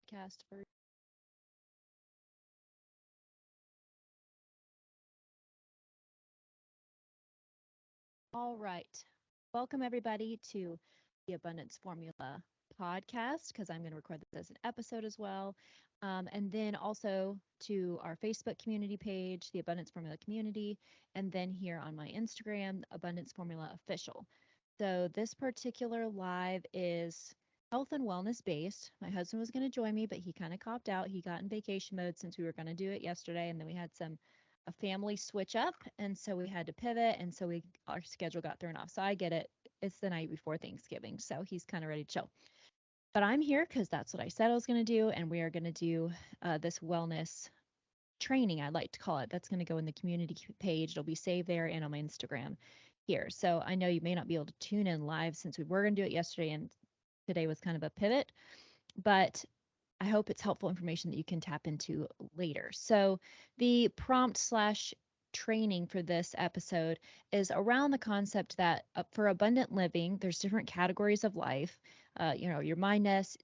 podcast for all right. Welcome everybody to the Abundance Formula podcast because I'm going to record this as an episode as well. And then also to our Facebook community page, the Abundance Formula community, and then here on my Instagram, Abundance Formula Official. So this particular live is health and wellness based. My husband was going to join me, but he kind of copped out. He got in vacation mode since we were going to do it yesterday, and then we had a family switch up, and so we had to pivot, and so we our schedule got thrown off. So I get it. It's the night before Thanksgiving, so he's kind of ready to chill. But I'm here because that's what I said I was going to do, and we are going to do this wellness training, I like to call it. That's going to go in the community page. It'll be saved there and on my Instagram here. So I know you may not be able to tune in live since we were going to do it yesterday and today was kind of a pivot, but I hope it's helpful information that you can tap into later. So the prompt slash training for this episode is around the concept that for abundant living, there's different categories of life. Your mindfulness,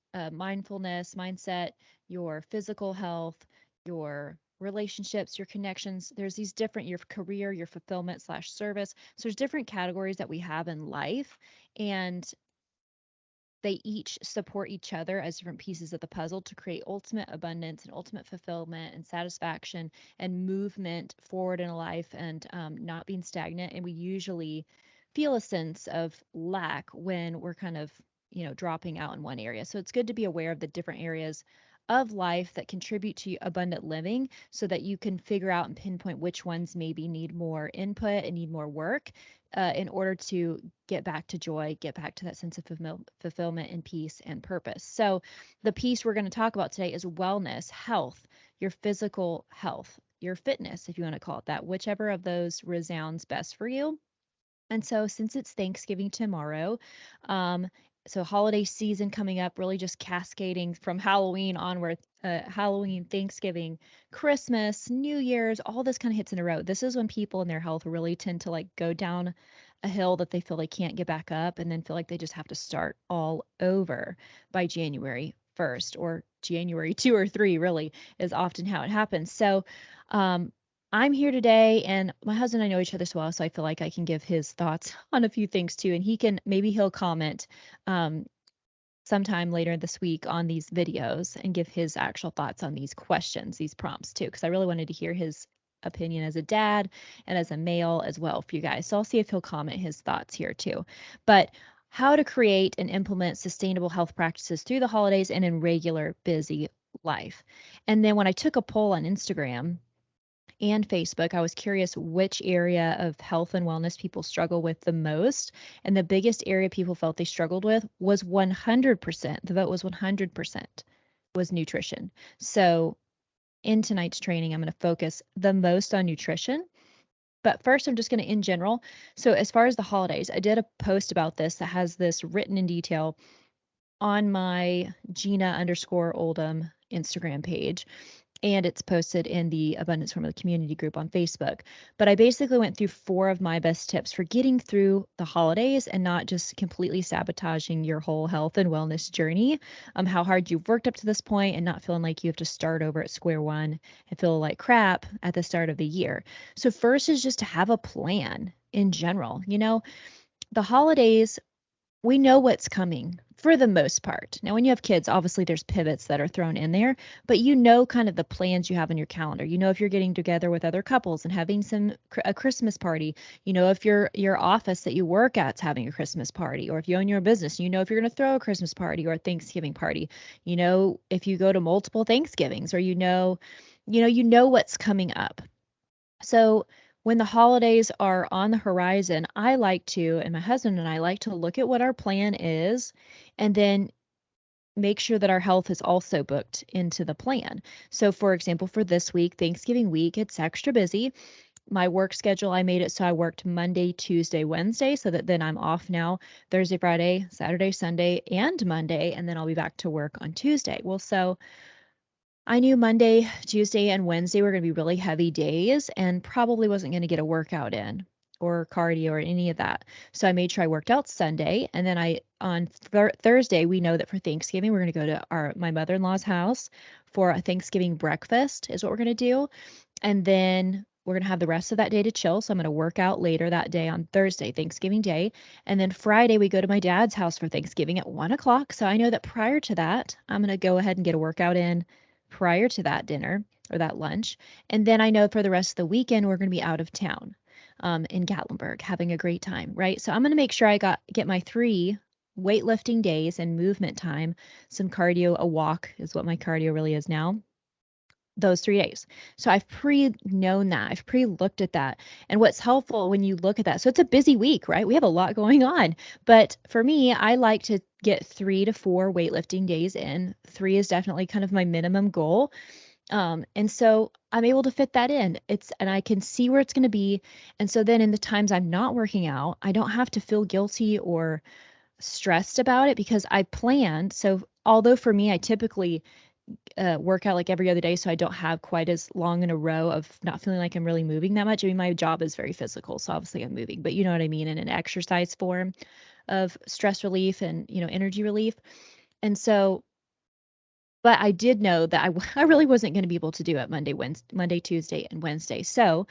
mindset, your physical health, your relationships, your connections. There's these different, your career, your fulfillment slash service. So there's different categories that we have in life. And they each support each other as different pieces of the puzzle to create ultimate abundance and ultimate fulfillment and satisfaction and movement forward in life and not being stagnant. And we usually feel a sense of lack when we're kind of, dropping out in one area. So it's good to be aware of the different areas of life that contribute to abundant living so that you can figure out and pinpoint which ones maybe need more input and need more work in order to get back to joy, get back to that sense of fulfillment and peace and purpose. So, the piece we're going to talk about today is wellness, health, your physical health, your fitness, if you want to call it that, whichever of those resounds best for you. And so, since it's Thanksgiving tomorrow, um, so holiday season coming up, really just cascading from Halloween onward, Halloween, Thanksgiving, Christmas, New Year's, all this kind of hits in a row. This is when people in their health really tend to like go down a hill that they feel they can't get back up and then feel like they just have to start all over by January 1st or January 2 or 3, really, is often how it happens. So, um, I'm here today, and my husband and I know each other so well, so I feel like I can give his thoughts on a few things too, and he'll comment um, sometime later this week on these videos and give his actual thoughts on these questions, these prompts too, because I really wanted to hear his opinion as a dad and as a male as well for you guys. So I'll see if he'll comment his thoughts here too. But how to create and implement sustainable health practices through the holidays and in regular busy life. And then when I took a poll on Instagram and Facebook, I was curious which area of health and wellness people struggle with the most. And the biggest area people felt they struggled with was 100%. The vote was 100% was nutrition. So in tonight's training, I'm going to focus the most on nutrition. But first, I'm just going to in general. So as far as the holidays, I did a post about this that has this written in detail on my Jeana_Oldham Instagram page, and it's posted in the Abundance Formula community group on Facebook. But I basically went through 4 of my best tips for getting through the holidays and not just completely sabotaging your whole health and wellness journey. How hard you've worked up to this point and not feeling like you have to start over at square one and feel like crap at the start of the year. So first is just to have a plan in general. The holidays, we know what's coming for the most part. Now, when you have kids, obviously there's pivots that are thrown in there, but kind of the plans you have in your calendar. If you're getting together with other couples and having a Christmas party. If your office that you work at's having a Christmas party, or if you own your business, if you're going to throw a Christmas party or a Thanksgiving party. If you go to multiple Thanksgivings, or what's coming up. So when the holidays are on the horizon, and my husband and I like to look at what our plan is and then make sure that our health is also booked into the plan. So for example, for this week, Thanksgiving week, it's extra busy. My work schedule, I made it so I worked Monday, Tuesday, Wednesday, so that then I'm off now Thursday, Friday, Saturday, Sunday, and Monday, and then I'll be back to work on Tuesday. Well, so I knew Monday, Tuesday, and Wednesday were going to be really heavy days and probably wasn't going to get a workout in. or cardio or any of that. So I made sure I worked out Sunday, and then I on Thursday we know that for Thanksgiving we're going to go to our my mother-in-law's house for a Thanksgiving breakfast is what we're going to do. And then we're going to have the rest of that day to chill. So I'm going to work out later that day on Thursday, Thanksgiving Day. And then Friday, we go to my dad's house for Thanksgiving at 1 o'clock. So I know that prior to that, I'm going to go ahead and get a workout in prior to that dinner or that lunch. And then I know for the rest of the weekend, we're going to be out of town in Gatlinburg having a great time, right? So I'm going to make sure I get my 3 weightlifting days and movement time, some cardio, a walk is what my cardio really is now, those 3 days. So I've pre-known that. I've pre-looked at that. And what's helpful when you look at that, so it's a busy week, right? We have a lot going on. But for me, I like to get 3 to 4 weightlifting days in. 3 is definitely kind of my minimum goal. And so I'm able to fit that in. And I can see where it's going to be. And so then in the times I'm not working out, I don't have to feel guilty or stressed about it because I planned. So although for me, I typically work out like every other day so I don't have quite as long in a row of not feeling like I'm really moving that much. I mean, my job is very physical, so obviously I'm moving, but you know what I mean, in an exercise form of stress relief and, energy relief. And so, but I did know that I really wasn't going to be able to do it Monday, Tuesday, and Wednesday. So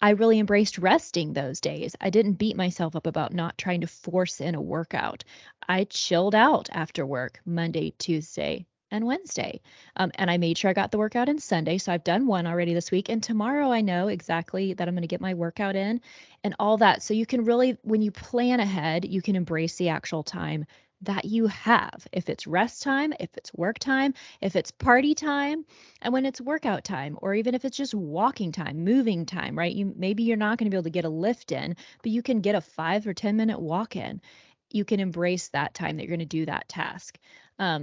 I really embraced resting those days. I didn't beat myself up about not trying to force in a workout. I chilled out after work Monday, Tuesday, and Wednesday. And I made sure I got the workout in Sunday. So I've done one already this week. And tomorrow I know exactly that I'm going to get my workout in and all that. So you can really, when you plan ahead, you can embrace the actual time that you have. If it's rest time, if it's work time, if it's party time, and when it's workout time, or even if it's just walking time, moving time, right? Maybe you're not going to be able to get a lift in, but you can get a 5 or 10 minute walk in. You can embrace that time that you're going to do that task.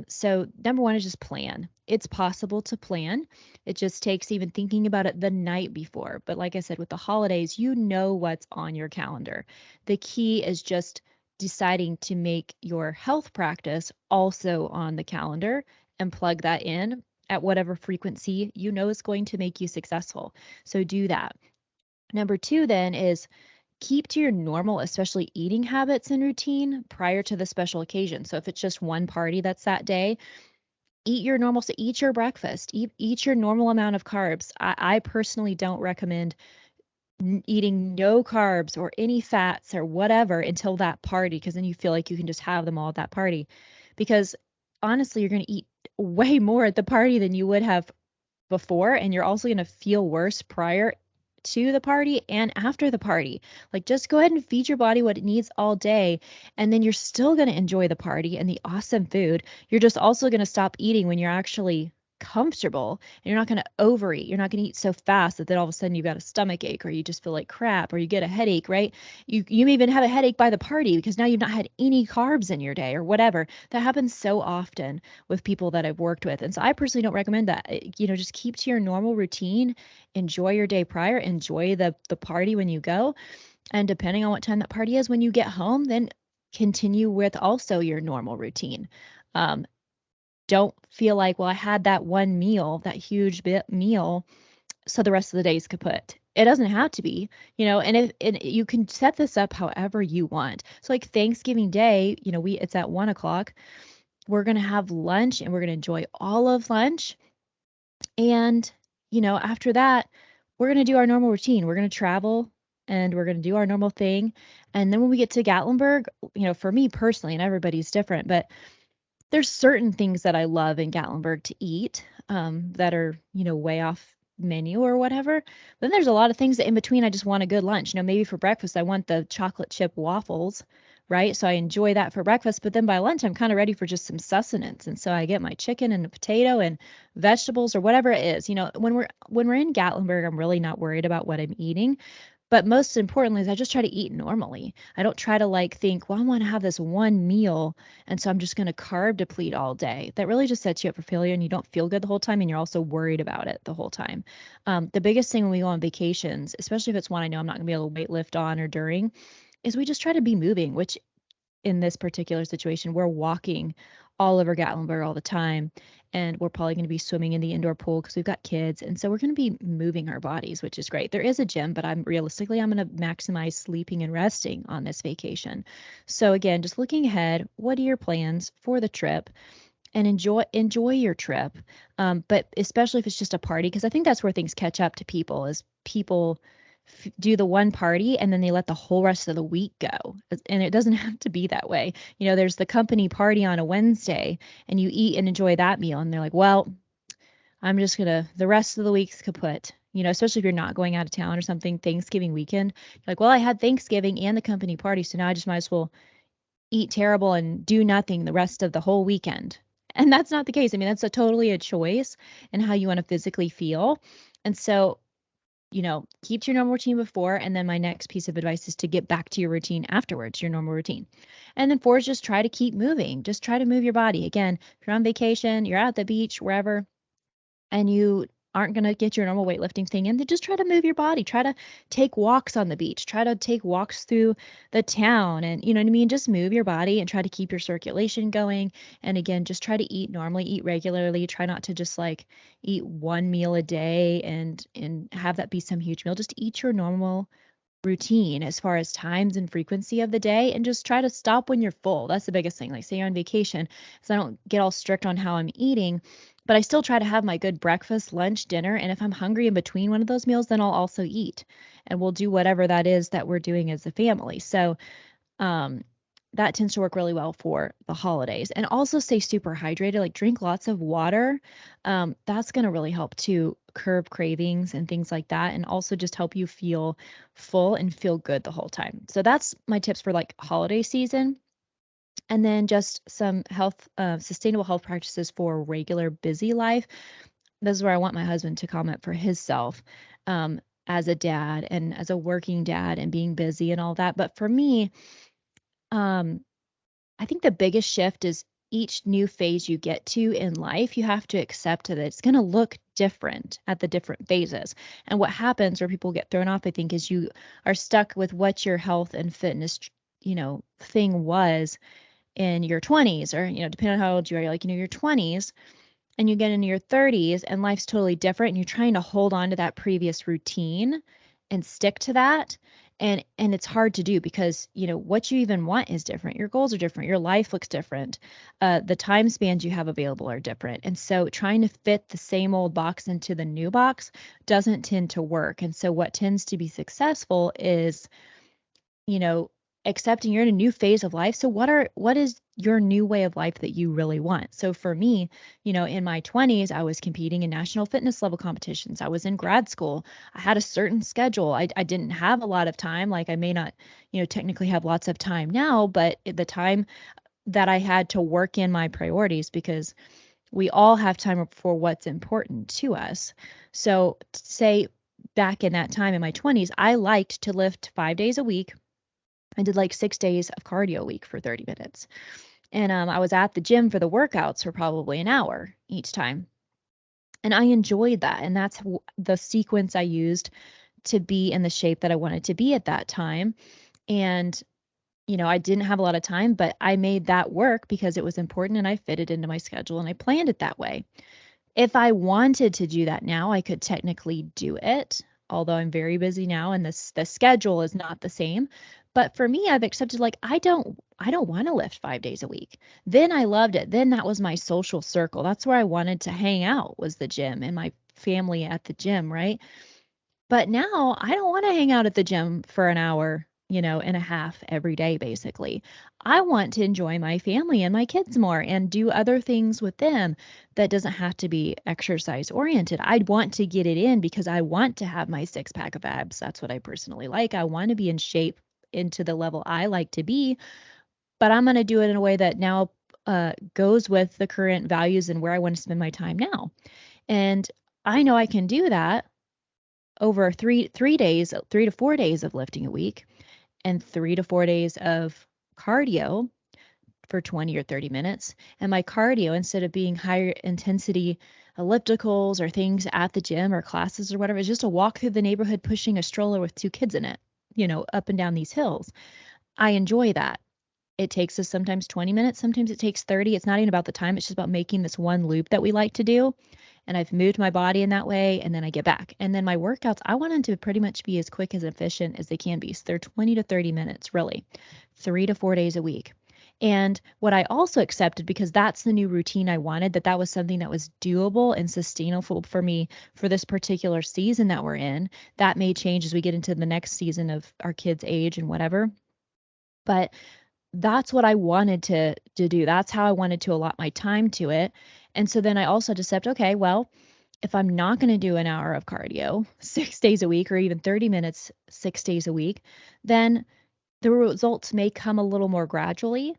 So number one is just plan. It's possible to plan. It just takes even thinking about it the night before. But like I said, with the holidays, you know what's on your calendar. The key is just deciding to make your health practice also on the calendar and plug that in at whatever frequency you know is going to make you successful. So do that. Number two, then, is keep to your normal, especially eating habits and routine prior to the special occasion. So if it's just one party that's that day, eat your normal, so eat your breakfast, eat your normal amount of carbs. I personally don't recommend eating no carbs or any fats or whatever until that party, because then you feel like you can just have them all at that party. Because honestly, you're going to eat way more at the party than you would have before, and you're also going to feel worse prior to the party and after the party. Like, just go ahead and feed your body what it needs all day, and then you're still going to enjoy the party and the awesome food. You're just also going to stop eating when you're actually comfortable, and you're not going to overeat. You're not going to eat so fast that then all of a sudden you've got a stomach ache, or you just feel like crap, or you get a headache, right? You may even have a headache by the party because now you've not had any carbs in your day or whatever. That happens so often with people that I've worked with. And so I personally don't recommend that. Just keep to your normal routine, enjoy your day prior, enjoy the party when you go. And depending on what time that party is, when you get home, then continue with also your normal routine. Um, don't feel like, well, I had that one meal, that huge bit meal, so the rest of the days kaput. It doesn't have to be, and you can set this up however you want. So like Thanksgiving Day, it's at 1 o'clock. We're gonna have lunch and we're gonna enjoy all of lunch. And, after that, we're gonna do our normal routine. We're gonna travel and we're gonna do our normal thing. And then when we get to Gatlinburg, for me personally, and everybody's different, but there's certain things that I love in Gatlinburg to eat, that are, way off menu or whatever. Then there's a lot of things that in between I just want a good lunch. Maybe for breakfast I want the chocolate chip waffles, right? So I enjoy that for breakfast, but then by lunch I'm kind of ready for just some sustenance. And so I get my chicken and a potato and vegetables or whatever it is. When we're in Gatlinburg, I'm really not worried about what I'm eating. But most importantly is I just try to eat normally. I don't try to think, well, I want to have this one meal, and so I'm just going to carb deplete all day. That really just sets you up for failure, and you don't feel good the whole time, and you're also worried about it the whole time. The biggest thing when we go on vacations, especially if it's one I know I'm not going to be able to weight lift on or during, is we just try to be moving, which in this particular situation, we're walking all over Gatlinburg all the time. And we're probably going to be swimming in the indoor pool because we've got kids. And so we're going to be moving our bodies, which is great. There is a gym, but I'm going to maximize sleeping and resting on this vacation. So again, just looking ahead, what are your plans for the trip? And enjoy your trip. But especially if it's just a party, because I think that's where things catch up to people is people do the one party and then they let the whole rest of the week go. And it doesn't have to be that way. There's the company party on a Wednesday and you eat and enjoy that meal. And they're like, well, I'm just gonna the rest of the week's kaput. Especially if you're not going out of town or something, Thanksgiving weekend. You're like, well, I had Thanksgiving and the company party, so now I just might as well eat terrible and do nothing the rest of the whole weekend. And that's not the case. I mean, that's totally a choice and how you want to physically feel. And so, keep to your normal routine before. And then my next piece of advice is to get back to your routine afterwards, your normal routine. And then four is just try to keep moving. Just try to move your body. Again, if you're on vacation, you're at the beach, wherever, and you aren't going to get your normal weightlifting thing in, then just try to move your body. Try to take walks on the beach. Try to take walks through the town and, you know what I mean? Just move your body and try to keep your circulation going. And again, just try to eat normally, eat regularly. Try not to just like eat one meal a day and have that be some huge meal. Just eat your normal routine as far as times and frequency of the day and just try to stop when you're full. That's the biggest thing. Like say you're on vacation, so I don't get all strict on how I'm eating, but I still try to have my good breakfast, lunch, dinner, and if I'm hungry in between one of those meals, then I'll also eat. And we'll do whatever that is that we're doing as a family. So um, that tends to work really well for the holidays. And also stay super hydrated, like drink lots of water. That's going to really help to curb cravings and things like that. And also just help you feel full and feel good the whole time. So that's my tips for like holiday season. And then just some sustainable health practices for regular busy life. This is where I want my husband to comment for himself. As a dad and as a working dad and being busy and all that. But for me, um, I think the biggest shift is each new phase you get to in life, you have to accept that it's going to look different at the different phases. And what happens where people get thrown off, I think, is you are stuck with what your health and fitness, thing was in your 20s or, depending on how old you are, like, your 20s and you get into your 30s and life's totally different and you're trying to hold on to that previous routine and stick to that and it's hard to do because what you even want is different, your goals are different, your life looks different, the time spans you have available are different, and so trying to fit the same old box into the new box doesn't tend to work. And so what tends to be successful is you know, accepting you're in a new phase of life. So what is your new way of life that you really want? So for me, in my 20s, I was competing in national fitness level competitions. I was in grad school. I had a certain schedule. I didn't have a lot of time. Like I may not, technically have lots of time now, but at the time that I had to work in my priorities because we all have time for what's important to us. So say back in that time in my 20s, I liked to lift 5 days a week. I did like 6 days of cardio a week for 30 minutes. And I was at the gym for the workouts for probably an hour each time. And I enjoyed that. And that's the sequence I used to be in the shape that I wanted to be at that time. And, I didn't have a lot of time, but I made that work because it was important and I fit it into my schedule and I planned it that way. If I wanted to do that now, I could technically do it, although I'm very busy now and the schedule is not the same. But for me, I've accepted like I don't want to lift 5 days a week. Then I loved it. Then that was my social circle. That's where I wanted to hang out was the gym and my family at the gym, right? But now I don't want to hang out at the gym for an hour, and a half every day, basically. I want to enjoy my family and my kids more and do other things with them that doesn't have to be exercise oriented. I'd want to get it in because I want to have my 6 pack of abs. That's what I personally like. I want to be in shape into the level I like to be, but I'm going to do it in a way that now goes with the current values and where I want to spend my time now. And I know I can do that over 3 days, 3 to 4 days of lifting a week and 3 to 4 days of cardio for 20 or 30 minutes. And my cardio, instead of being higher intensity ellipticals or things at the gym or classes or whatever, is just a walk through the neighborhood pushing a stroller with 2 kids in it, up and down these hills. I enjoy that. It takes us sometimes 20 minutes, sometimes it takes 30. It's not even about the time, it's just about making this one loop that we like to do. And I've moved my body in that way, and then I get back. And then my workouts, I want them to pretty much be as quick as efficient as they can be. So they're 20 to 30 minutes, really, 3 to 4 days a week. And what I also accepted, because that's the new routine I wanted, that was something that was doable and sustainable for me for this particular season that we're in. That may change as we get into the next season of our kids' age and whatever. But that's what I wanted to do. That's how I wanted to allot my time to it. And so then I also just said, okay, well, if I'm not going to do an hour of cardio 6 days a week or even 30 minutes 6 days a week, then the results may come a little more gradually,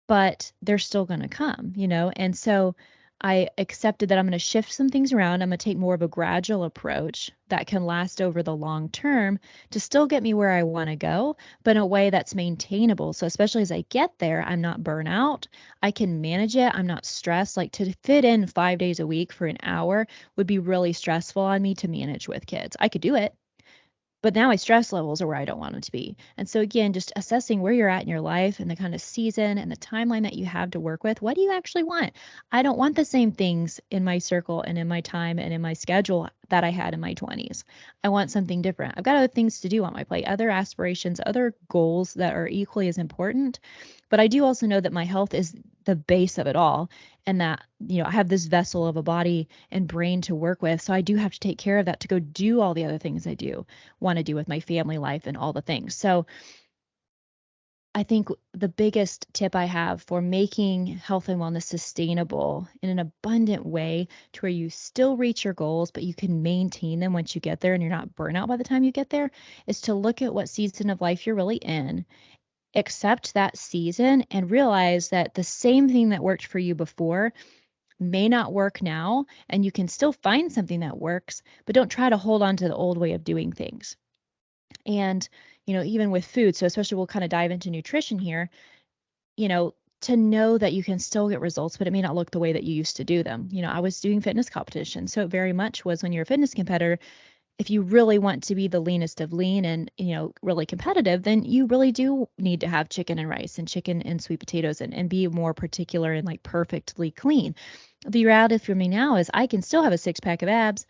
but they're still going to come, And so I accepted that I'm going to shift some things around. I'm going to take more of a gradual approach that can last over the long term to still get me where I want to go, but in a way that's maintainable. So especially as I get there, I'm not burnout. I can manage it. I'm not stressed. Like to fit in 5 days a week for an hour would be really stressful on me to manage with kids. I could do it, but now my stress levels are where I don't want them to be. And so again, just assessing where you're at in your life and the kind of season and the timeline that you have to work with. What do you actually want? I don't want the same things in my circle and in my time and in my schedule that I had in my 20s. I want something different. I've got other things to do on my plate, other aspirations, other goals that are equally as important. But I do also know that my health is the base of it all, and that, I have this vessel of a body and brain to work with. So I do have to take care of that to go do all the other things I do want to do with my family life and all the things. So I think the biggest tip I have for making health and wellness sustainable in an abundant way to where you still reach your goals, but you can maintain them once you get there and you're not burnout by the time you get there, is to look at what season of life you're really in, accept that season, and realize that the same thing that worked for you before may not work now, and you can still find something that works, but don't try to hold on to the old way of doing things. And, even with food, so especially we'll kind of dive into nutrition here, to know that you can still get results, but it may not look the way that you used to do them. I was doing fitness competitions, so it very much was when you're a fitness competitor, if you really want to be the leanest of lean and, really competitive, then you really do need to have chicken and rice and chicken and sweet potatoes and be more particular and like perfectly clean. The reality for me now is I can still have a 6 pack of abs,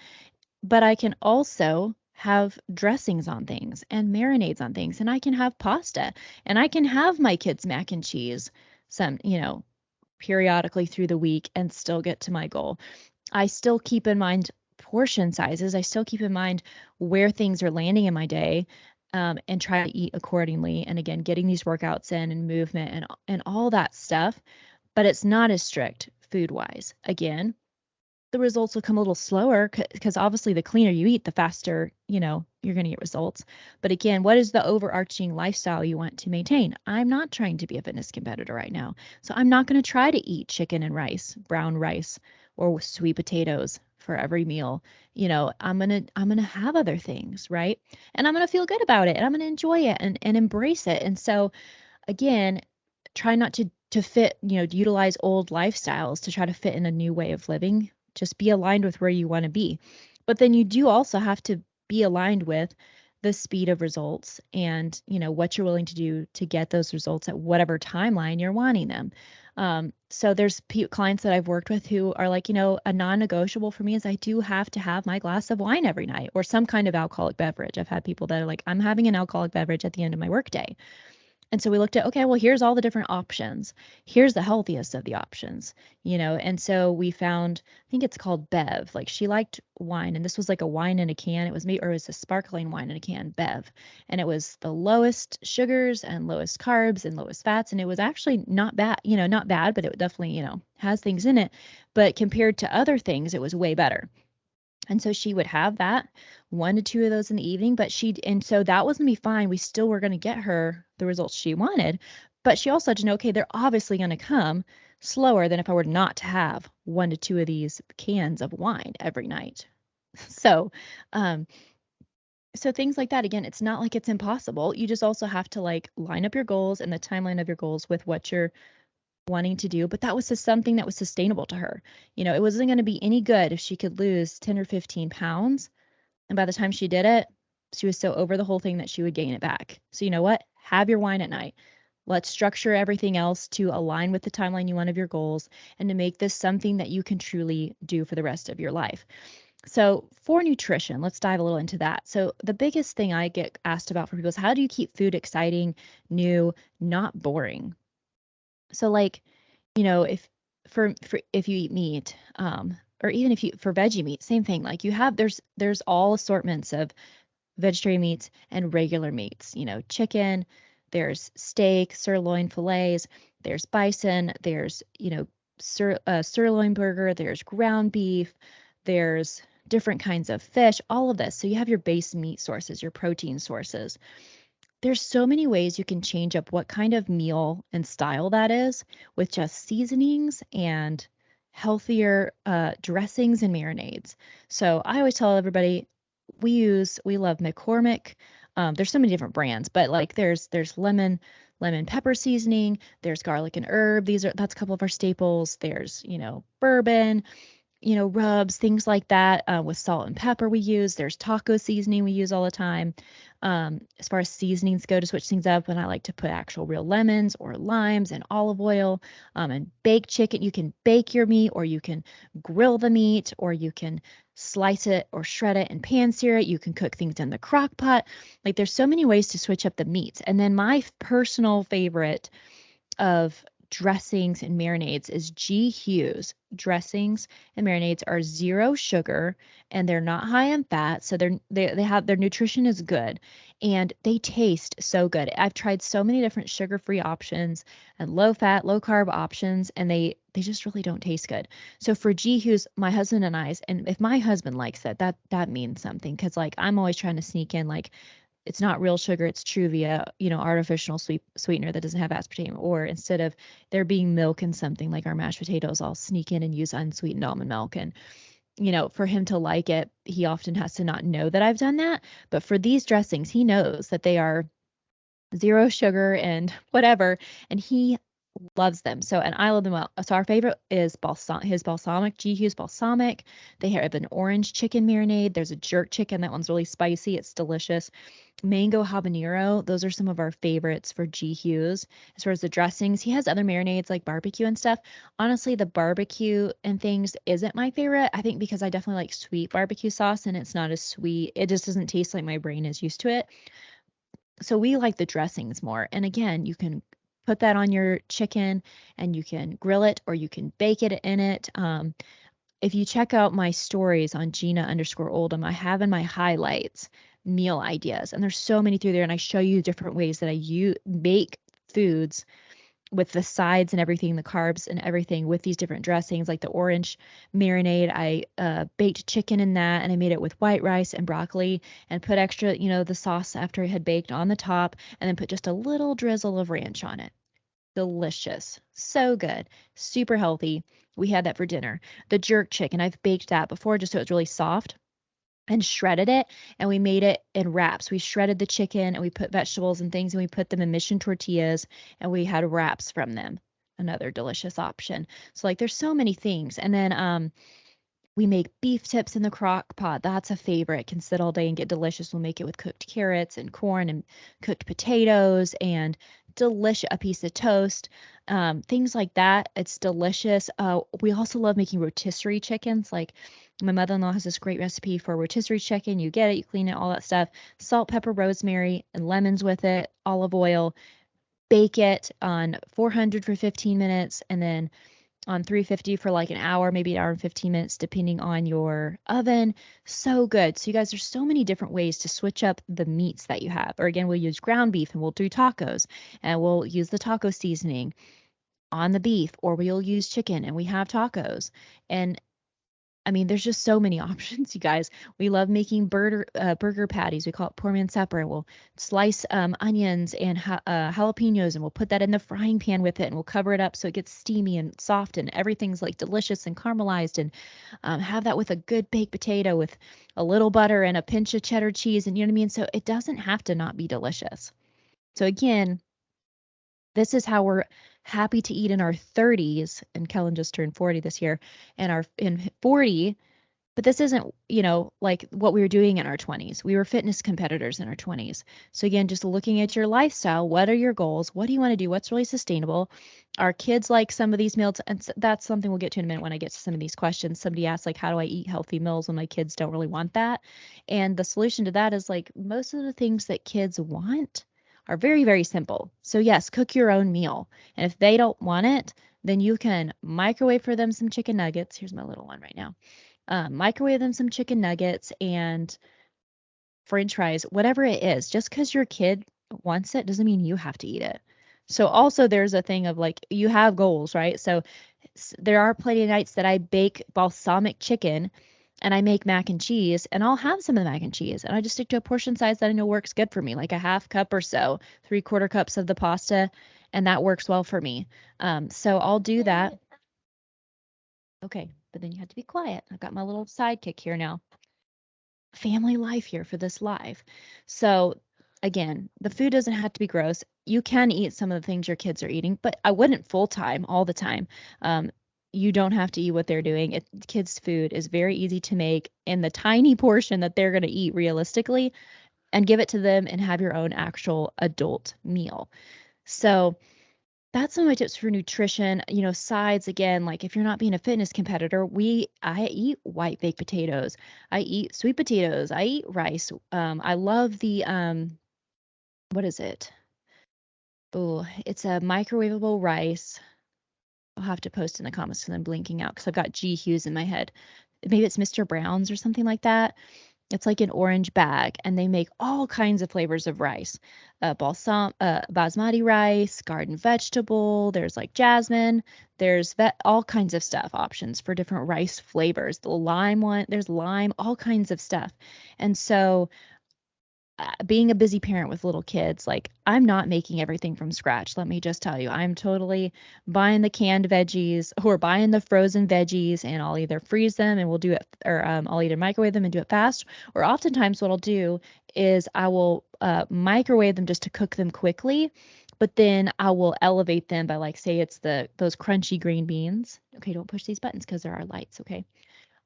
but I can also have dressings on things and marinades on things, and I can have pasta, and I can have my kids mac and cheese periodically through the week and still get to my goal. I still keep in mind portion sizes. I still keep in mind where things are landing in my day, and try to eat accordingly. And again, getting these workouts in and movement and all that stuff, but it's not as strict food wise. Again, the results will come a little slower because obviously the cleaner you eat, the faster, you're going to get results. But again, what is the overarching lifestyle you want to maintain? I'm not trying to be a fitness competitor right now. So I'm not going to try to eat chicken and rice, brown rice, or sweet potatoes for every meal. I'm going to have other things, right? And I'm going to feel good about it, and I'm going to enjoy it and embrace it. And so again, try not to fit, utilize old lifestyles to try to fit in a new way of living. Just be aligned with where you want to be. But then you do also have to be aligned with the speed of results and, what you're willing to do to get those results at whatever timeline you're wanting them. So there's clients that I've worked with who are like, a non-negotiable for me is I do have to have my glass of wine every night or some kind of alcoholic beverage. I've had people that are like, I'm having an alcoholic beverage at the end of my workday. And so we looked at, okay, well, here's all the different options. Here's the healthiest of the options, And so we found, I think it's called Bev. Like she liked wine, and this was like a wine in a can. It was made, or it was a sparkling wine in a can, Bev. And it was the lowest sugars and lowest carbs and lowest fats. And it was actually not bad, not bad, but it definitely, has things in it. But compared to other things, it was way better. And so she would have that 1 to 2 of those in the evening, and so that was gonna be fine. We still were gonna get her the results she wanted, but she also had to know, okay, they're obviously gonna come slower than if I were not to have 1 to 2 of these cans of wine every night. So, um, so things like that, again, it's not like it's impossible. You just also have to like line up your goals and the timeline of your goals with what you're wanting to do, but that was just something that was sustainable to her. It wasn't going to be any good if she could lose 10 or 15 pounds. And by the time she did it, she was so over the whole thing that she would gain it back. So you know what? Have your wine at night. Let's structure everything else to align with the timeline you want of your goals and to make this something that you can truly do for the rest of your life. So, for nutrition, let's dive a little into that. So, the biggest thing I get asked about for people is how do you keep food exciting, new, not boring? So, like, if if you eat meat, or even if you for veggie meat, same thing. Like you have there's all assortments of vegetarian meats and regular meats. Chicken, there's steak, sirloin fillets, there's bison, there's sirloin burger, there's ground beef, there's different kinds of fish, all of this. So you have your base meat sources, your protein sources. There's so many ways you can change up what kind of meal and style that is with just seasonings and healthier dressings and marinades. So I always tell everybody we love McCormick. There's so many different brands, but like there's lemon pepper seasoning, there's garlic and herb. That's a couple of our staples. There's bourbon, rubs, things like that, with salt and pepper we use. There's taco seasoning we use all the time. As far as seasonings go to switch things up, and I like to put actual real lemons or limes and olive oil, and baked chicken. You can bake your meat, or you can grill the meat, or you can slice it or shred it and pan sear it. You can cook things in the crock pot. Like there's so many ways to switch up the meats. And then my personal favorite of dressings and marinades is G. Hughes. Dressings and marinades are zero sugar and they're not high in fat, so they have their nutrition is good and they taste so good. I've tried so many different sugar-free options and low fat, low carb options, and they just really don't taste good. So for G. Hughes, my husband and I's, and if my husband likes it, that means something because like I'm always trying to sneak in like it's not real sugar, it's Truvia, artificial sweetener that doesn't have aspartame. Or instead of there being milk in something like our mashed potatoes, I'll sneak in and use unsweetened almond milk. And, for him to like it, he often has to not know that I've done that. But for these dressings, he knows that they are zero sugar and whatever. And he loves them. So, and I love them well. So our favorite is his balsamic, G. Hughes balsamic. They have an orange chicken marinade. There's a jerk chicken. That one's really spicy. It's delicious. Mango habanero. Those are some of our favorites for G. Hughes. As far as the dressings, he has other marinades like barbecue and stuff. Honestly, the barbecue and things isn't my favorite. I think because I definitely like sweet barbecue sauce and it's not as sweet. It just doesn't taste like my brain is used to it. So we like the dressings more. And again, you can put that on your chicken and you can grill it or you can bake it in it. If you check out my stories on Jeana_Oldham, I have in my highlights meal ideas, and there's so many through there. And I show you different ways that make foods with the sides and everything, the carbs and everything with these different dressings, like the orange marinade. I baked chicken in that and I made it with white rice and broccoli and put extra, the sauce after it had baked on the top and then put just a little drizzle of ranch on it. Delicious. So good. Super healthy. We had that for dinner. The jerk chicken, I've baked that before just so it's really soft and shredded it and we made it in wraps. We shredded the chicken and we put vegetables and things and we put them in mission tortillas and we had wraps from them. Another delicious option. So like there's so many things. And then we make beef tips in the crock pot. That's a favorite. It can sit all day and get delicious. We'll make it with cooked carrots and corn and cooked potatoes and delicious, a piece of toast, things like that. It's delicious. We also love making rotisserie chickens. Like my mother-in-law has this great recipe for rotisserie chicken. You get it, you clean it, all that stuff. Salt, pepper, rosemary, and lemons with it, olive oil. Bake it on 400 for 15 minutes and then on 350 for like an hour, maybe an hour and 15 minutes, depending on your oven. So good. So you guys, there's so many different ways to switch up the meats that you have. Or again, we'll use ground beef and we'll do tacos and we'll use the taco seasoning on the beef, or we'll use chicken and we have tacos. And I mean, there's just so many options, you guys. We love making burger patties. We call it poor man's supper. We'll slice onions and jalapenos, and we'll put that in the frying pan with it, and we'll cover it up so it gets steamy and soft, and everything's like delicious and caramelized. And have that with a good baked potato with a little butter and a pinch of cheddar cheese, and you know what I mean. So it doesn't have to not be delicious. So again, this is how we're happy to eat in our 30s, and Kellen just turned 40 this year, and our in 40 But this isn't, like what we were doing in our 20s. We were fitness competitors in our 20s. So again, just looking at your lifestyle, what are your goals? What do you want to do? What's really sustainable? Our kids like some of these meals, and that's something we'll get to in a minute when I get to some of these questions. Somebody asked, like, how do I eat healthy meals when my kids don't really want that? And the solution to that is like most of the things that kids want are very, very simple. So yes, cook your own meal. And if they don't want it, then you can microwave for them some chicken nuggets. Here's my little one right now. Microwave them some chicken nuggets and french fries, whatever it is. Just because your kid wants it doesn't mean you have to eat it. So also there's a thing of like you have goals, right? So there are plenty of nights that I bake balsamic chicken and I make mac and cheese, and I'll have some of the mac and cheese and I just stick to a portion size that I know works good for me, like a half cup or so, 3/4 cups of the pasta, and that works well for me. So I'll do that. Okay, but then you have to be quiet. I've got my little sidekick here now. Family life here for this live. So again, the food doesn't have to be gross. You can eat some of the things your kids are eating, but I wouldn't full time all the time. You don't have to eat what they're doing. Kids' food is very easy to make in the tiny portion that they're going to eat realistically, and give it to them and have your own actual adult meal. So that's some of my tips for nutrition. Sides again, like if you're not being a fitness competitor, I eat white baked potatoes. I eat sweet potatoes. I eat rice. I love the what is it? Oh, it's a microwavable rice. I'll have to post in the comments because I'm blinking out because I've got G Hughes in my head. Maybe it's Mr. Brown's or something like that. It's like an orange bag, and they make all kinds of flavors of rice. Basmati rice, garden vegetable, there's like jasmine, there's all kinds of stuff, options for different rice flavors. The lime one, there's lime, all kinds of stuff. And so being a busy parent with little kids, like I'm not making everything from scratch. Let me just tell you, I'm totally buying the canned veggies or buying the frozen veggies, and I'll either freeze them and we'll do it, or I'll either microwave them and do it fast, or oftentimes what I'll do is I will microwave them just to cook them quickly, but then I will elevate them by, like, say it's those crunchy green beans. Okay, don't push these buttons because there are lights. Okay.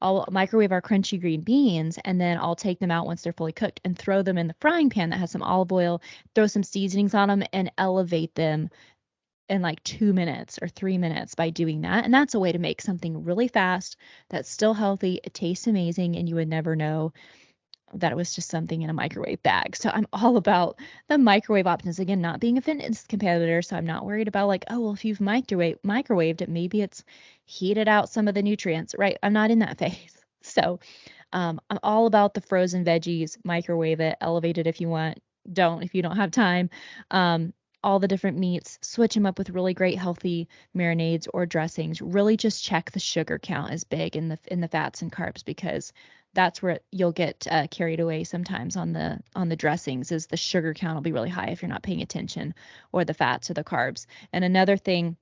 I'll microwave our crunchy green beans, and then I'll take them out once they're fully cooked and throw them in the frying pan that has some olive oil, throw some seasonings on them, and elevate them in like 2 minutes or 3 minutes by doing that. And that's a way to make something really fast that's still healthy. It tastes amazing, and you would never know that it was just something in a microwave bag. So I'm all about the microwave options. Again, not being a fitness competitor, so I'm not worried about like, oh, well, if you've microwaved it, maybe it's heated out some of the nutrients, right? I'm not in that phase. So I'm all about the frozen veggies, microwave it, elevate it if you want, don't if you don't have time. All the different meats, switch them up with really great healthy marinades or dressings. Really just check the sugar count is big in the fats and carbs, because that's where you'll get carried away sometimes on the dressings, is the sugar count will be really high if you're not paying attention, or the fats or the carbs. And another thing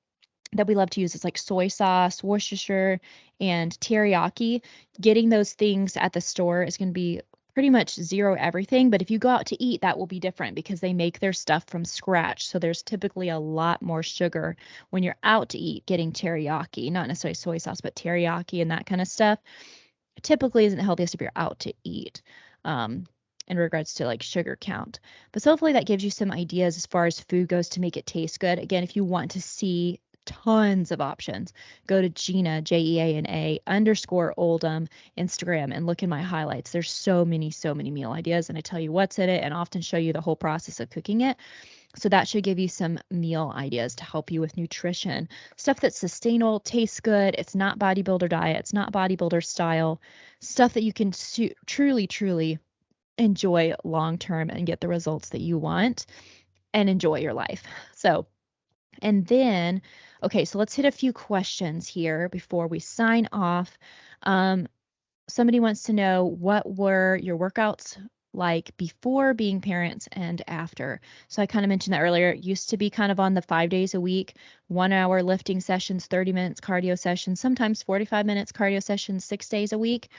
that we love to use is like soy sauce, Worcestershire, and teriyaki. Getting those things at the store is going to be pretty much zero everything, but if you go out to eat, that will be different because they make their stuff from scratch. So there's typically a lot more sugar when you're out to eat getting teriyaki, not necessarily soy sauce, but teriyaki and that kind of stuff. Typically isn't the healthiest if you're out to eat. In regards to like sugar count. But so hopefully that gives you some ideas as far as food goes to make it taste good. Again, if you want to see tons of options, go to Jeana, Jeana _Oldham Instagram and look in my highlights. There's so many meal ideas, and I tell you what's in it and often show you the whole process of cooking it. So that should give you some meal ideas to help you with nutrition. Stuff that's sustainable, tastes good. It's not bodybuilder diet. It's not bodybuilder style. Stuff that you can truly enjoy long term and get the results that you want and enjoy your life. So, and then, okay, so let's hit a few questions here before we sign off. Somebody wants to know, what were your workouts like before being parents and after? So I kind of mentioned that earlier. It used to be kind of on the 5 days a week, 1 hour lifting sessions, 30 minutes cardio sessions, sometimes 45 minutes cardio sessions, 6 days a week.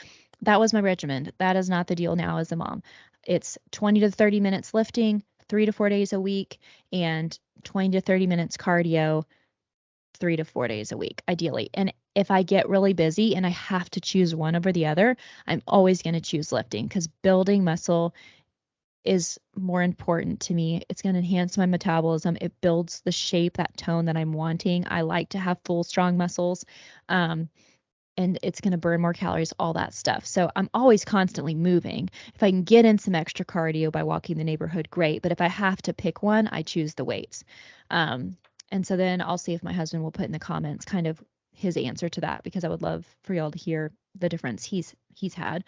That was my regimen. That is not the deal now as a mom. It's 20 to 30 minutes lifting, 3 to 4 days a week, and 20 to 30 minutes cardio, 3 to 4 days a week, ideally. And if I get really busy and I have to choose one over the other, I'm always going to choose lifting because building muscle is more important to me. It's going to enhance my metabolism. It builds the shape, that tone that I'm wanting. I like to have full, strong muscles. Um, and it's going to burn more calories, all that stuff. So I'm always constantly moving. If I can get in some extra cardio by walking the neighborhood, great. But if I have to pick one, I choose the weights. And so then I'll see if my husband will put in the comments kind of his answer to that, because I would love for y'all to hear the difference he's had.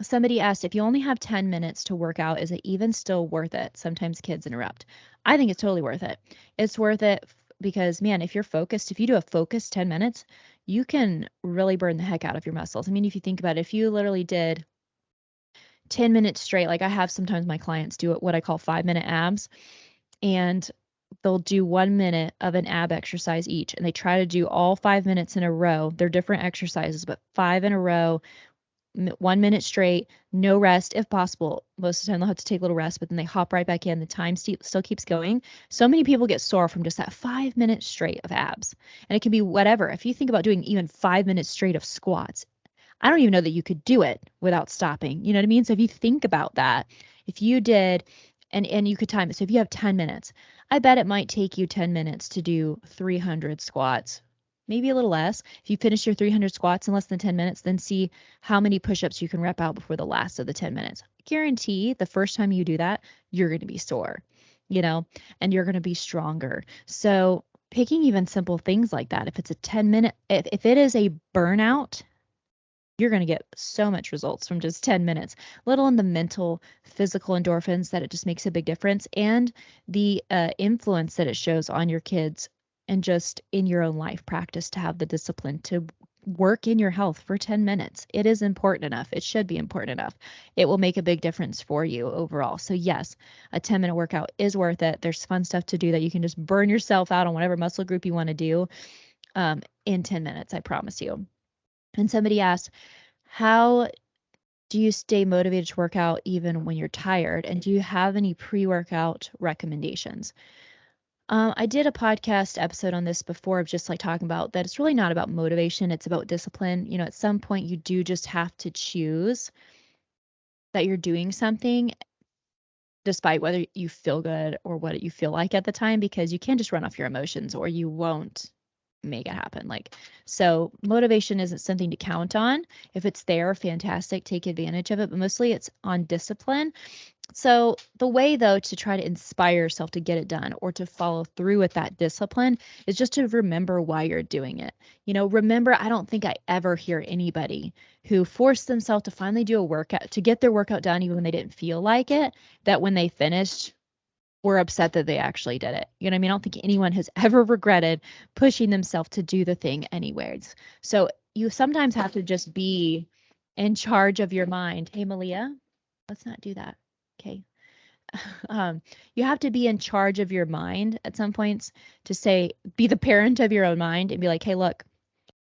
Somebody asked, if you only have 10 minutes to work out, is it even still worth it? Sometimes kids interrupt. I think it's totally worth it. It's worth it because, man, if you're focused, if you do a focused 10 minutes, you can really burn the heck out of your muscles. I mean, if you think about it, if you literally did 10 minutes straight, like I have sometimes my clients do it, what I call 5-minute abs, and they'll do 1 minute of an ab exercise each. And they try to do all 5 minutes in a row. They're different exercises, but 5 in a row, 1 minute straight, no rest if possible. Most of the time they'll have to take a little rest, but then they hop right back in. The time still keeps going. So many people get sore from just that 5 minutes straight of abs. And it can be whatever. If you think about doing even 5 minutes straight of squats, I don't even know that you could do it without stopping. You know what I mean? So if you think about that, if you did, and you could time it. So if you have 10 minutes, I bet it might take you 10 minutes to do 300 squats, maybe a little less. If you finish your 300 squats in less than 10 minutes, then see how many push-ups you can rep out before the last of the 10 minutes. Guarantee the first time you do that, you're going to be sore, and you're going to be stronger. So picking even simple things like that, if it's a 10-minute, if it is a burnout, you're going to get so much results from just 10 minutes, little in the mental, physical endorphins that it just makes a big difference, and the influence that it shows on your kids and just in your own life. Practice to have the discipline to work in your health for 10 minutes. It is important enough. It should be important enough. It will make a big difference for you overall. So yes, a 10-minute workout is worth it. There's fun stuff to do that you can just burn yourself out on whatever muscle group you want to do in 10 minutes, I promise you. And somebody asked, how do you stay motivated to work out even when you're tired? And do you have any pre-workout recommendations? I did a podcast episode on this before of just like talking about that it's really not about motivation, it's about discipline. At some point you do just have to choose that you're doing something despite whether you feel good or what you feel like at the time, because you can't just run off your emotions or you won't make it happen. So motivation isn't something to count on. If it's there, fantastic, take advantage of it, but mostly it's on discipline. So the way, though, to try to inspire yourself to get it done or to follow through with that discipline is just to remember why you're doing it. Remember, I don't think I ever hear anybody who forced themselves to finally do a workout, to get their workout done even when they didn't feel like it, that when they finished, were upset that they actually did it. You know what I mean? I don't think anyone has ever regretted pushing themselves to do the thing anyways. So you sometimes have to just be in charge of your mind. Hey, Malia, let's not do that. Okay. You have to be in charge of your mind at some points to say, be the parent of your own mind and be like, hey, look,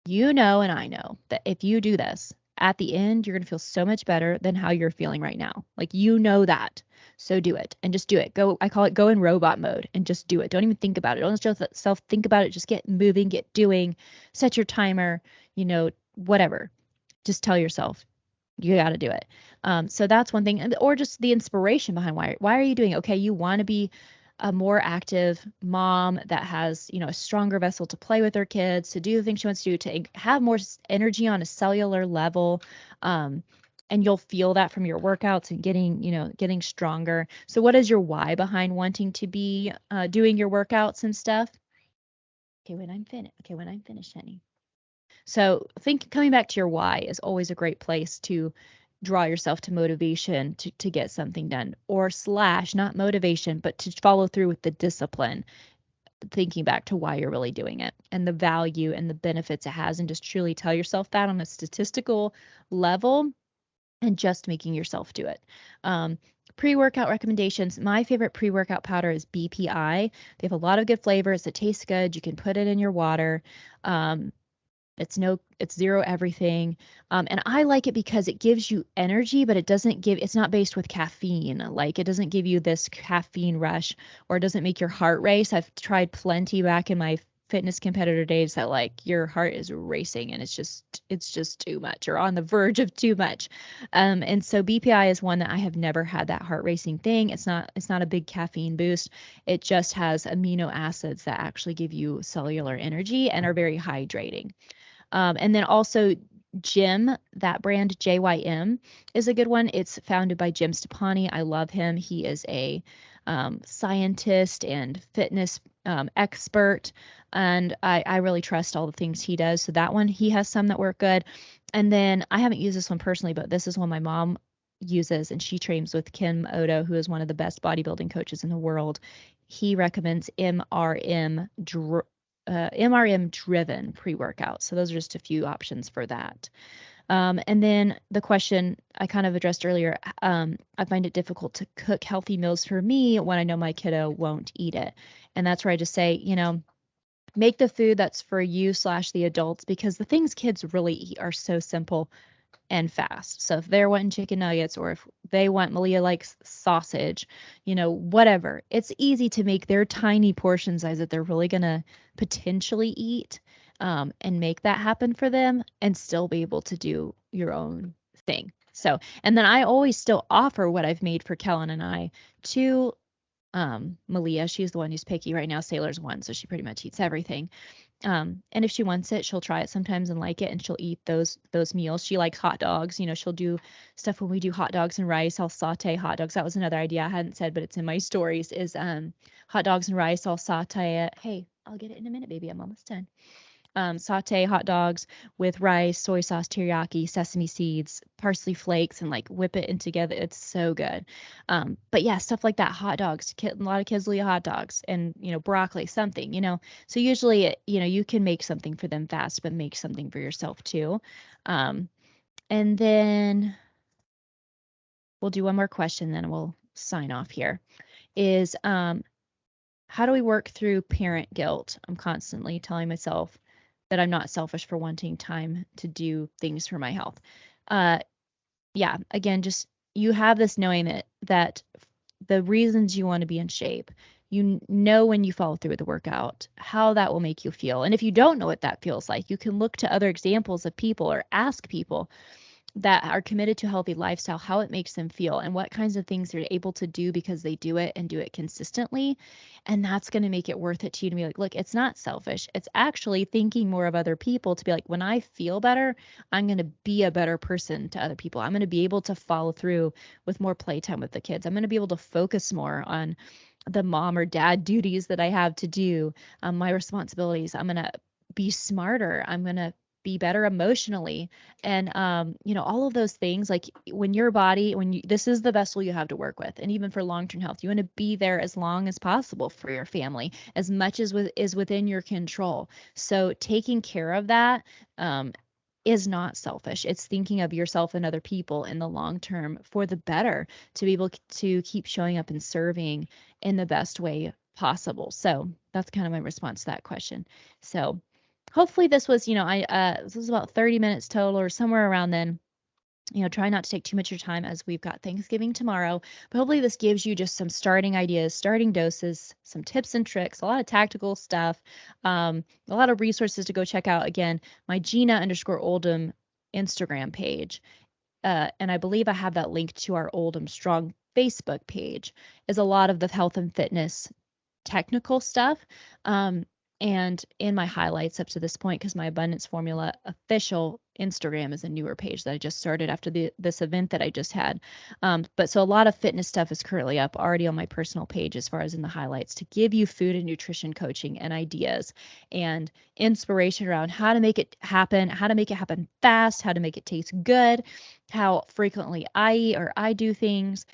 and I know that if you do this, at the end, you're going to feel so much better than how you're feeling right now. That. So do it and just do it. I call it go in robot mode and just do it. Don't even think about it. Don't just think about it. Just get moving, get doing, set your timer, whatever. Just tell yourself you got to do it. So that's one thing. Or just the inspiration behind why are you doing it? Okay, you want to be a more active mom that has, a stronger vessel to play with her kids, to do the things she wants to do, to have more energy on a cellular level. And you'll feel that from your workouts and getting stronger. So what is your why behind wanting to be doing your workouts and stuff? Okay, when I'm finished, honey. So coming back to your why is always a great place to draw yourself to motivation to get something done, or / not motivation, but to follow through with the discipline, thinking back to why you're really doing it and the value and the benefits it has, and just truly tell yourself that on a statistical level and just making yourself do it. Pre-workout recommendations. My favorite pre-workout powder is BPI. They have a lot of good flavors. It tastes good. You can put it in your water. It's zero everything. And I like it because it gives you energy, but it's not based with caffeine. Like it doesn't give you this caffeine rush, or it doesn't make your heart race. I've tried plenty back in my fitness competitor days that like your heart is racing and it's just too much or on the verge of too much. And so BPI is one that I have never had that heart racing thing. It's not a big caffeine boost. It just has amino acids that actually give you cellular energy and are very hydrating. And then also Jim, that brand JYM is a good one. It's founded by Jim Stepani. I love him. He is a scientist and fitness expert, and I really trust all the things he does. So that one, he has some that work good. And then I haven't used this one personally, but this is one my mom uses, and she trains with Kim Odo, who is one of the best bodybuilding coaches in the world. He recommends MRM driven pre-workout. So those are just a few options for that. And then the question I kind of addressed earlier, I find it difficult to cook healthy meals for me when I know my kiddo won't eat it. And that's where I just say, make the food that's for you / the adults, because the things kids really eat are so simple and fast. So if they're wanting chicken nuggets, or if they want, Malia likes sausage, whatever, it's easy to make their tiny portion size that they're really going to potentially eat, and make that happen for them and still be able to do your own thing. So, and then I always still offer what I've made for Kellen and I to Malia. She's the one who's picky right now. Sailor's one, so she pretty much eats everything. And if she wants it, she'll try it sometimes and like it, and she'll eat those meals. She likes hot dogs. She'll do stuff when we do hot dogs and rice. I'll saute hot dogs. That was another idea I hadn't said, but it's in my stories, is hot dogs and rice. I'll saute it. Hey, I'll get it in a minute, baby. I'm almost done. Saute hot dogs with rice, soy sauce, teriyaki, sesame seeds, parsley flakes, and like whip it in together. It's so good. But yeah, stuff like that. Hot dogs. A lot of kids will eat hot dogs, and broccoli, something. So usually, you can make something for them fast, but make something for yourself too. And then we'll do one more question, then we'll sign off here. Is how do we work through parent guilt? I'm constantly telling myself that I'm not selfish for wanting time to do things for my health. Yeah, again, just you have this knowing that the reasons you want to be in shape, when you follow through with the workout, how that will make you feel. And if you don't know what that feels like, you can look to other examples of people or ask people that are committed to a healthy lifestyle, how it makes them feel and what kinds of things they're able to do because they do it and do it consistently. And that's going to make it worth it to you to be like, look, it's not selfish. It's actually thinking more of other people to be like, when I feel better, I'm going to be a better person to other people. I'm going to be able to follow through with more playtime with the kids. I'm going to be able to focus more on the mom or dad duties that I have to do, my responsibilities. I'm going to be smarter. I'm going to be better emotionally, and all of those things. Like this is the vessel you have to work with, and even for long-term health, you want to be there as long as possible for your family, as much as is within your control. So taking care of that is not selfish. It's thinking of yourself and other people in the long term for the better, to be able to keep showing up and serving in the best way possible. So that's kind of my response to that question. So hopefully this was, this was about 30 minutes total or somewhere around then. Try not to take too much of your time as we've got Thanksgiving tomorrow. But hopefully this gives you just some starting ideas, starting doses, some tips and tricks, a lot of tactical stuff, a lot of resources to go check out. Again, my Jeana_Oldham Instagram page. And I believe I have that link to our Oldham Strong Facebook page, is a lot of the health and fitness technical stuff. And in my highlights up to this point, because my Abundance Formula official Instagram is a newer page that I just started after this event that I just had. But so a lot of fitness stuff is currently up already on my personal page as far as in the highlights, to give you food and nutrition coaching and ideas and inspiration around how to make it happen fast, how to make it taste good, how frequently I eat or I do things.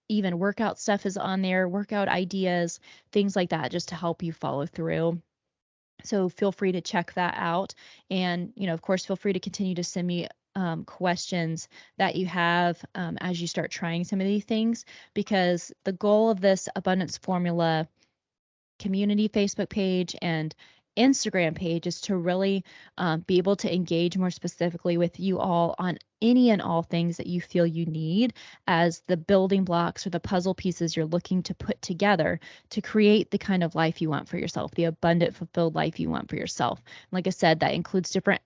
Even workout stuff is on there, workout ideas, things like that, just to help you follow through. So feel free to check that out. And, of course, feel free to continue to send me questions that you have as you start trying some of these things, because the goal of this Abundance Formula community Facebook page and Instagram page is to really be able to engage more specifically with you all on any and all things that you feel you need as the building blocks or the puzzle pieces you're looking to put together to create the kind of life you want for yourself, the abundant, fulfilled life you want for yourself. Like I said, that includes different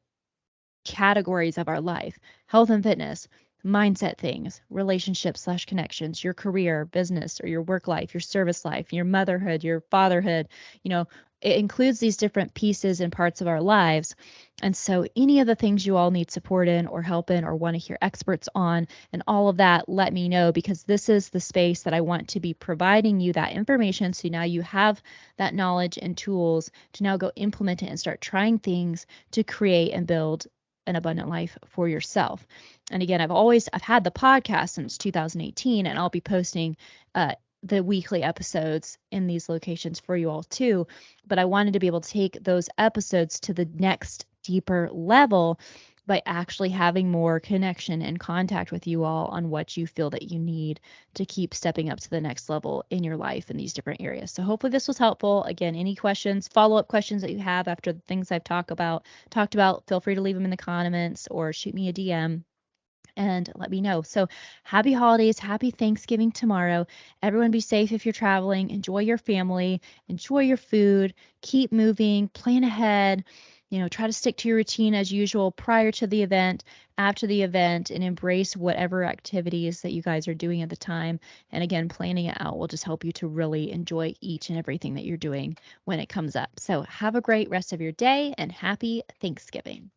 categories of our life: health and fitness, mindset things, relationships/connections, your career, business, or your work life, your service life, your motherhood, your fatherhood. You know, it includes these different pieces and parts of our lives. And so, any of the things you all need support in, or help in, or want to hear experts on, and all of that, let me know, because this is the space that I want to be providing you that information. So now you have that knowledge and tools to now go implement it and start trying things to create and build an abundant life for yourself. And again, I've had the podcast since 2018, and I'll be posting the weekly episodes in these locations for you all too. But I wanted to be able to take those episodes to the next deeper level by actually having more connection and contact with you all on what you feel that you need to keep stepping up to the next level in your life in these different areas. So hopefully this was helpful. Again, any questions, follow-up questions that you have after the things I've talked about, feel free to leave them in the comments or shoot me a DM and let me know. So happy holidays, happy Thanksgiving tomorrow. Everyone be safe if you're traveling. Enjoy your family, enjoy your food, keep moving, plan ahead. Try to stick to your routine as usual prior to the event, after the event, and embrace whatever activities that you guys are doing at the time. And again, planning it out will just help you to really enjoy each and everything that you're doing when it comes up. So have a great rest of your day and happy Thanksgiving.